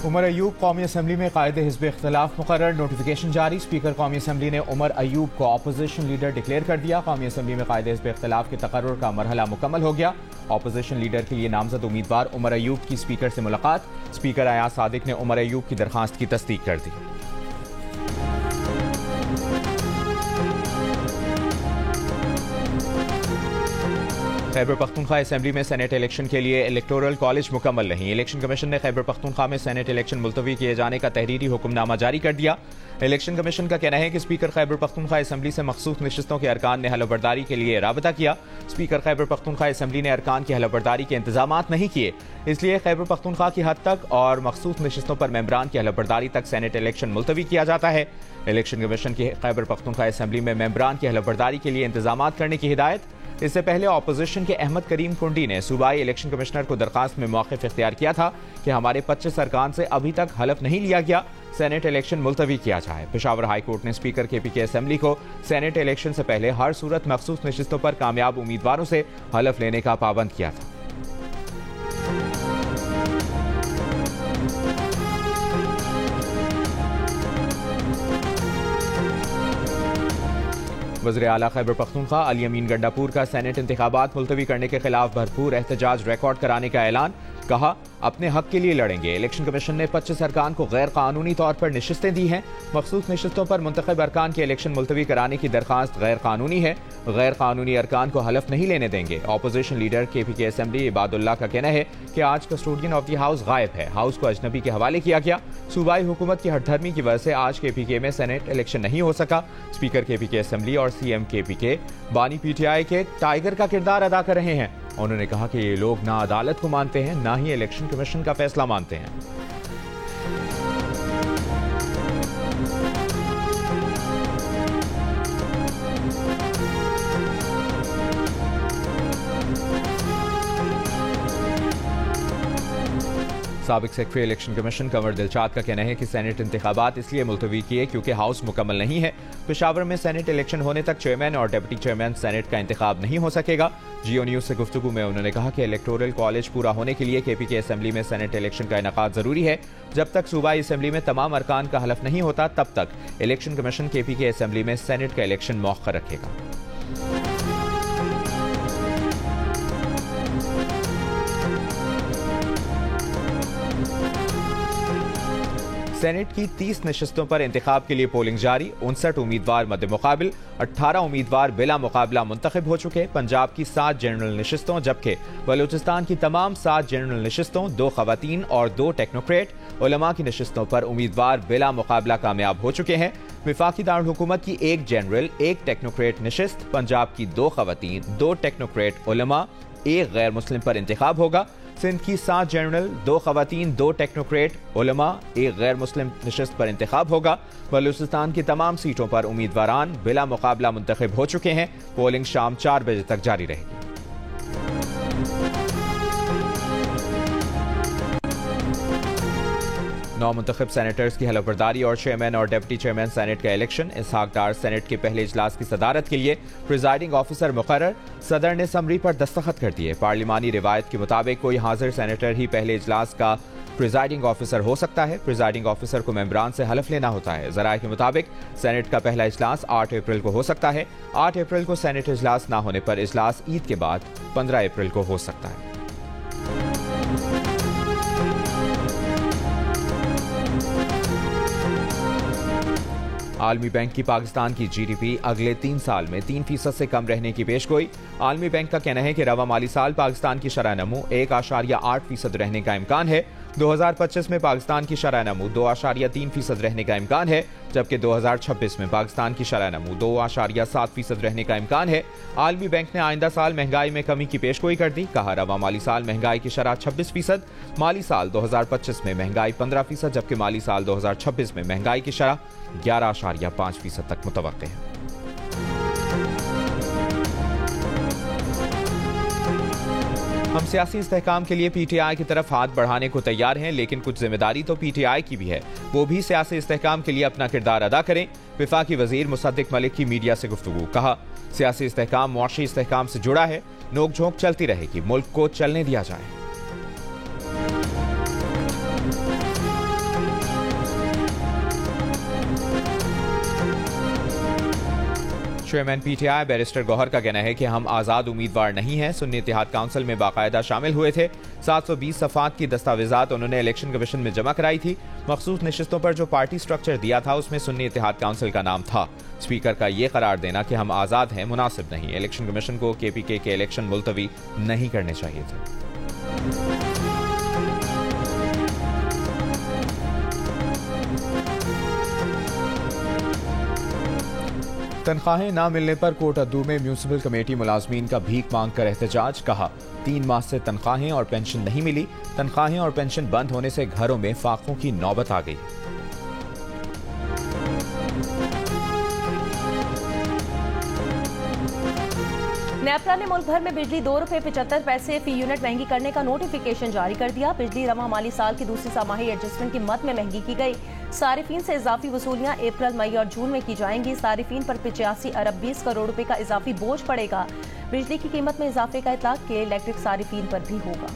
उमर अयूब कौमी असम्बली में कायदे हिज़्ब इख्तिलाफ मुकर्रर, नोटिफिकेशन जारी। स्पीकर कौमी असम्बली ने उमर अयूब को अपोजिशन लीडर डिक्लेयर कर दिया। कौमी असम्बली में कायदे हिज़्ब इख्तिलाफ के तकर्रुर का मरहला मुकम्मल हो गया। अपोजिशन लीडर के लिए नामजद उम्मीदवार उमर अयूब की स्पीकर से मुलाकात। स्पीकर अयाज सादिक ने उमर अयूब की दरखास्त की तस्दीक कर दी। खैबर पख्तूनख्वा असेंबली में सेनेट इलेक्शन के लिए इलेक्टोरल कॉलेज मुकम्मल नहीं। इलेक्शन कमीशन ने खैबर पख्तूनख्वा में सेनेट इलेक्शन मुलतवी किए जाने का तहरीरी हुक्मनामा जारी कर दिया। इलेक्शन कमीशन का कहना है कि स्पीकर खैबर पख्तूनख्वा असेंबली से मखसूस नशिस्तों के अरकान ने हलफबरदारी के लिए राबता किया। स्पीकर खैबर पख्तूनख्वा असेंबली ने अरकान की हलफबरदारी के इंतजाम नहीं किए, इसलिए खैबर पख्तूनख्वा की हद तक और मखसूस नशिस्तों पर मेंबरान की हलफबरदारी तक सेनेट इलेक्शन मुलतवी किया जाता है। इलेक्शन कमीशन की खैबर पख्तूनख्वा असेंबली में मेंबरान की हलफबरदारी के लिए इंतजाम करने की हिदायत। इससे पहले अपोजिशन के अहमद करीम कुंडी ने सूबाई इलेक्शन कमिश्नर को दरखास्त में मौक़िफ़ इख्तियार किया था कि हमारे 25 अरकान से अभी तक हलफ नहीं लिया गया, सेनेट इलेक्शन मुलतवी किया जाए। पेशावर हाई कोर्ट ने स्पीकर KPK असेंबली को सेनेट इलेक्शन से पहले हर सूरत मखसूस नशिस्तों पर कामयाब उम्मीदवारों से हलफ लेने का पाबंद किया था। वज़ीर आला खैबर पख्तूनख्वा अली अमीन गंडापुर का सेनेट इंतखाबात मुलतवी करने के खिलाफ भरपूर एहतजाज रिकॉर्ड कराने का ऐलान। कहा, अपने हक के लिए लड़ेंगे। इलेक्शन कमीशन ने 25 अरकान को गैर कानूनी तौर पर नशिस्तें दी हैं। मखसूस नशिस्तों पर मुंतखब अरकान के इलेक्शन मुलतवी कराने की दरखास्त गैर कानूनी है। गैर कानूनी अरकान को हलफ नहीं लेने देंगे। Opposition leader KPK assembly Ibadullah का कहना है कि आज कस्टोडियन ऑफ द हाउस गायब है। हाउस को अजनबी के हवाले किया गया। सूबाई हुकूमत की हठधर्मी की वजह से आज KPK में सेनेट इलेक्शन नहीं हो सका। स्पीकर KPK असेंबली और CM KPK बानी PTI के टाइगर का किरदार अदा कर रहे हैं। उन्होंने कहा कि ये लोग ना अदालत को मानते हैं, ना ही इलेक्शन कमीशन का फैसला मानते हैं। साबिक secretary election commission Kanwar Dilshad का कहना है कि सेनेट इंतखाबात इसलिए मुलतवी किए क्योंकि हाउस मुकम्मल नहीं है। पेशावर में सेनेट इलेक्शन होने तक चेयरमैन और डिप्टी चेयरमैन सेनेट का इंतखाब नहीं हो सकेगा। जियो न्यूज से गुफ्तगू में उन्होंने कहा कि इलेक्टोरल कॉलेज पूरा होने के लिए KPK असेंबली में सेनेट इलेक्शन का इनेकाद जरूरी है। जब तक सूबाई असेंबली में तमाम अरकान का हलफ नहीं होता, तब तक इलेक्शन कमीशन KPK असेंबली में सेनेट का इलेक्शन मौखर रखेगा। सेनेट की 30 नशिस्तों पर इंतखाब के लिए पोलिंग जारी। 59 उम्मीदवार मद्दे मुकाबिल, 18 उम्मीदवार बिला मुकाबला मुंतखब हो चुके। पंजाब की 7 जनरल नशिस्तों जबकि बलूचिस्तान की तमाम 7 जनरल नशिस्तों, 2 खवातीन और 2 टेक्नोक्रेट उलमा की नशिस्तों पर उम्मीदवार बिला मुकाबला कामयाब हो चुके हैं। विफाकी दारुल हुकूमत की 1 जनरल, 1 टेक्नोक्रेट नशिस्त, पंजाब की 2 खवातीन, 2 टेक्नोक्रेट उलमा, 1 गैर मुस्लिम पर इंतखाब होगा। सिंध की 7 जनरल, 2 खवातीन, 2 टेक्नोक्रेट उलमा, 1 गैर मुस्लिम नशिस्त पर इंतखाब होगा। बलूचिस्तान की तमाम सीटों पर उम्मीदवारान बिला मुकाबला मुंतखब हो चुके हैं। पोलिंग शाम 4 बजे तक जारी रहेगी। नौ मुंतखब सेनेटर्स की हलफबरदारी और चेयरमैन और डिप्टी चेयरमैन सेनेट का इलेक्शन। इसहाक डार सेनेट के पहले इजलास की सदारत के लिए प्रिजाइडिंग ऑफिसर मुकर्रर। सदर ने समरी पर दस्तखत कर दिए। पार्लिमानी रिवायत के मुताबिक कोई हाजिर सेनेटर ही पहले इजलास का प्रिजाइडिंग ऑफिसर हो सकता है। प्रिजाइडिंग ऑफिसर को मेंबरान से हलफ लेना होता है। जराये के मुताबिक सेनेट का पहला इजलास 8 अप्रैल को हो सकता है। 8 अप्रैल को सेनेट इजलास न होने पर इजलास ईद के बाद 15 अप्रैल को हो सकता है। आलमी बैंक की पाकिस्तान की GDP अगले 3 साल में 3% से कम रहने की पेशगोई। आलमी बैंक का कहना है कि रवा माली साल पाकिस्तान की शरह नमू 1.8% रहने का इम्कान है। 2025 में पाकिस्तान की शरह नमू 2.3% रहने का इम्कान है, जबकि 2026 में पाकिस्तान की शरह नमू 2.7% रहने का इम्कान है। आलमी बैंक ने आइंदा साल महंगाई में कमी की पेशगोई कर दी। कहा, रवा माली साल महंगाई की शरह 26%, माली साल 2025 में महंगाई 15%, जबकि माली साल 2026 में महंगाई की शरह 11.5% तक मुतवक्के है। हम सियासी इस्तेहकाम के लिए PTI की तरफ हाथ बढ़ाने को तैयार हैं, लेकिन कुछ जिम्मेदारी तो PTI की भी है। वो भी सियासी इस्तेहकाम के लिए अपना किरदार अदा करें। विफाकी वजीर मुसद्दिक मलिक की मीडिया से गुफ्तगू। कहा, सियासी इस्तेहकाम मुआशी इस्तेहकाम से जुड़ा है। नोक झोंक चलती रहेगी, मुल्क को चलने दिया जाए। चेयरमैन पीटीआई बैरिस्टर गौहर का कहना है कि हम आज़ाद उम्मीदवार नहीं हैं। सुन्नी इत्तेहाद काउंसिल में बाकायदा शामिल हुए थे। 720 सफ़ात की दस्तावेजात उन्होंने इलेक्शन कमीशन में जमा कराई थी। मखसूस नशिस्तों पर जो पार्टी स्ट्रक्चर दिया था उसमें सुन्नी इत्तेहाद काउंसिल का नाम था। स्पीकर का ये करार देना कि हम आज़ाद हैं मुनासिब नहीं। इलेक्शन कमीशन को केपीके के इलेक्शन मुलतवी नहीं करने चाहिए थे। तनख्वाहें न मिलने पर कोटअद्दू में म्यूनिसिपल कमेटी मुलाजमीन का भीख मांग कर एहतजाज। कहा 3 माह से तनख्वाहें और पेंशन नहीं मिली। तनख्वाहें और पेंशन बंद होने से घरों में फाकों की नौबत आ गई। नेपरा ने मुल्क भर में बिजली ₹2.75 फी यूनिट महंगी करने का नोटिफिकेशन जारी कर दिया। बिजली रवां माली साल की दूसरी समाही एडजस्टमेंट की मद में महंगी की गई। सारिफीन से इजाफी वसूलियां अप्रैल, मई और जून में की जाएंगी। सारिफीन पर 85 अरब 20 करोड़ रुपए का इजाफी बोझ पड़ेगा। बिजली की कीमत में इजाफे का इतलाक के इलेक्ट्रिक सारिफीन पर भी होगा।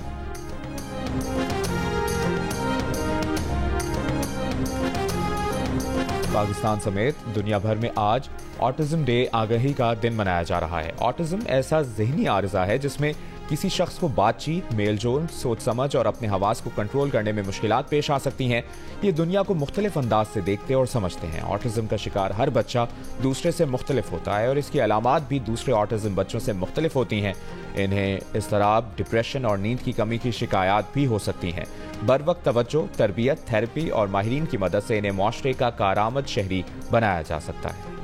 पाकिस्तान समेत दुनिया भर में आज ऑटिज्म डे आगाही का दिन मनाया जा रहा है। ऑटिज्म ऐसा ज़हनी आर्जा है जिसमें किसी शख्स को बातचीत, मेलजोल, सोच समझ और अपने हवास को कंट्रोल करने में मुश्किलात पेश आ सकती हैं। ये दुनिया को मुख्तलिफ अंदाज से देखते और समझते हैं। ऑटिज्म का शिकार हर बच्चा दूसरे से मुख्तलिफ होता है और इसकी अलामात भी दूसरे ऑटिज्म बच्चों से मुख्तलिफ होती हैं। इन्हें इज़्तिराब, डिप्रेशन और नींद की कमी की शिकायत भी हो सकती हैं। बर वक्त तवज्जो, तरबियत, थेरेपी और माहिरीन की मदद से इन्हें मुआशरे का कारआमद शहरी बनाया जा सकता है।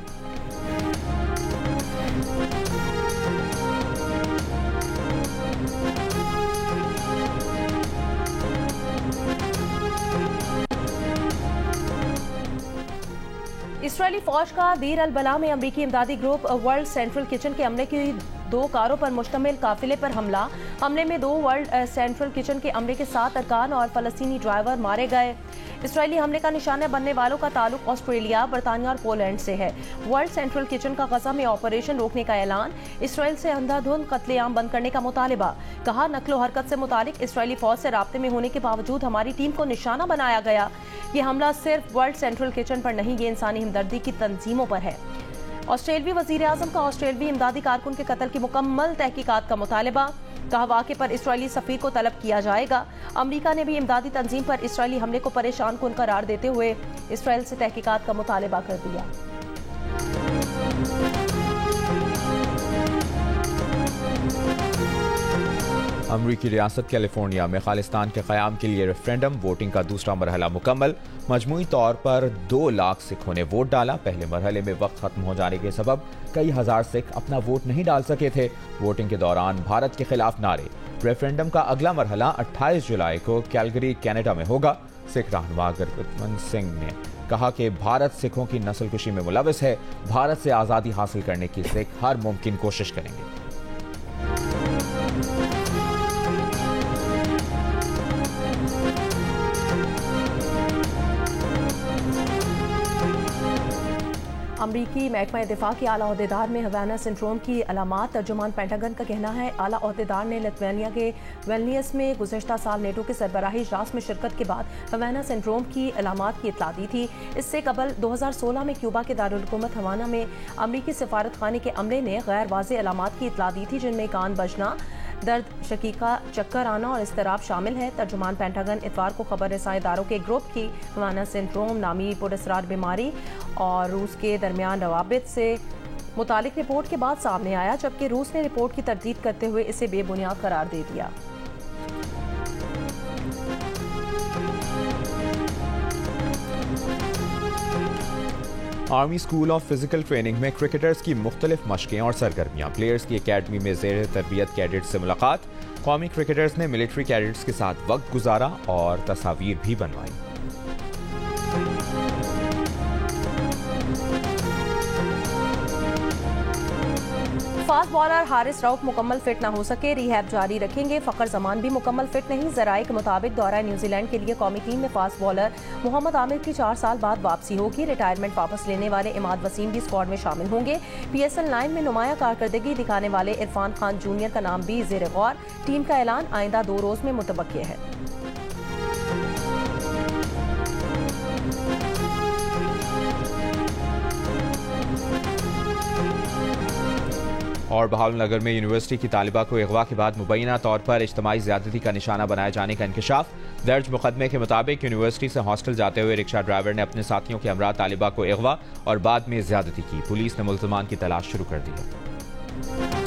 इसराइली फौज का दीर अल बला में अमरीकी इमदादी ग्रुप वर्ल्ड सेंट्रल किचन के अमले की 2 कारों पर मुश्तमिल काफिले पर हमला। हमले में 2 वर्ल्ड सेंट्रल किचन के अमले के 7 अरकान और फलस्तीनी ड्राइवर मारे गए। इसराइली हमले का निशाना बनने वालों का ताल्लुक ऑस्ट्रेलिया, बरतानिया और पोलैंड से है। वर्ल्ड सेंट्रल किचन का गजा में ऑपरेशन रोकने का ऐलान। इसराइल से अंधाधुंध कत्लेआम बंद करने का मुतालिबा। कहा नक्लो हरकत से मुतालिक इसराइली फौज से राब्ते में होने के बावजूद हमारी टीम को निशाना बनाया गया। ये हमला सिर्फ वर्ल्ड सेंट्रल किचन पर नहीं, ये इंसानी हमदर्दी की तंजीमों पर है। ऑस्ट्रेलवी वजीर आजम का ऑस्ट्रेलवी इमदादी कारकुन के कत्ल की मुकम्मल तहकीकात का मुतालबा। कहा वाक़े पर इसराइली सफीर को तलब किया जाएगा। अमरीका ने भी इमदादी तंजीम पर इसराइली हमले को परेशान कुन करार देते हुए इसराइल से तहकीकात का मुतालबा कर दिया। अमरीकी रियासत कैलिफोर्निया में खालिस्तान के क़याम के लिए रेफरेंडम वोटिंग का दूसरा मरहला मुकम्मल। मजमूई तौर पर 2 लाख सिखों ने वोट डाला। पहले मरहले में वक्त खत्म हो जाने के सबब कई हजार सिख अपना वोट नहीं डाल सके थे। वोटिंग के दौरान भारत के खिलाफ नारे। रेफरेंडम का अगला मरहला 28 जुलाई को कैलगरी, कनाडा में होगा। सिख रहनुमा गुरबचन सिंह ने कहा कि भारत सिखों की नस्लकुशी में मुलविस है। भारत से आज़ादी हासिल करने की सिख हर मुमकिन कोशिश करेंगे। अमरीकी महकमा दिफा के आला ओहदेदार में हवाना सिंड्रोम की अलामात। तर्जुमान पेंटागन का कहना है आला ओहदेदार ने लिथुआनिया के विल्नियस में गुज़श्ता साल नेटो के सरबराही इजलास में शिरकत के बाद हवाना सिंड्रोम की अलामात की इतला दी थी। इससे कबल 2016 में क्यूबा के दारुल हुकूमत हवाना में अमरीकी सिफारत खाने के अमले ने गैर वाज़ेह अलामात की इतला दी थी, जिनमें कान बजना, दर्द शकीका, चक्कर आना और इस्तराब शामिल है। तर्जुमान पेंटागन इतवार को खबर रसाई इदारों के ग्रुप की हवाना सिंड्रोम नामी पुरअसरार बीमारी और रूस के दरमियान रवाबित से मुतालिक रिपोर्ट के बाद सामने आया, जबकि रूस ने रिपोर्ट की तरदीद करते हुए इसे बेबुनियाद करार दे दिया। Army school of physical training में क्रिकेटर्स की मुख्तलिफ मशकें और सरगर्मियां। प्लेयर्स की अकेडमी में ज़ेर तरबियत कैडेट्स से मुलाकात। कौमी क्रिकेटर्स ने मिलिट्री कैडेट्स के साथ वक्त गुजारा और तस्वीर भी बनवाई। फास्ट बॉलर हारिस रऊफ मुकम्मल फिट न हो सके, रिहैब जारी रखेंगे। फ़खर जमान भी मुकम्मल फिट नहीं। ज़राए के मुताबिक दौरा न्यूजीलैंड के लिए कौमी टीम में फास्ट बॉलर मोहम्मद आमिर की 4 साल बाद वापसी होगी। रिटायरमेंट वापस लेने वाले इमाद वसीम भी स्क्वाड में शामिल होंगे। PSL 9 में नुमाया कारकर्दगी दिखाने वाले इरफान खान जूनियर का नाम भी ज़ेर गौर। टीम का ऐलान आइंदा 2 रोज में मुतवक्किय है। और बहावलनगर में यूनिवर्सिटी की तालिबा को अगवा के बाद मुबैना तौर पर इज्तिमाई ज्यादती का निशाना बनाए जाने का इंकशाफ। दर्ज मुकदमे के मुताबिक यूनिवर्सिटी से हॉस्टल जाते हुए रिक्शा ड्राइवर ने अपने साथियों के हमरा तालिबा को अगवा और बाद में ज्यादती की। पुलिस ने मुल्ज़िमान की तलाश शुरू कर दी है।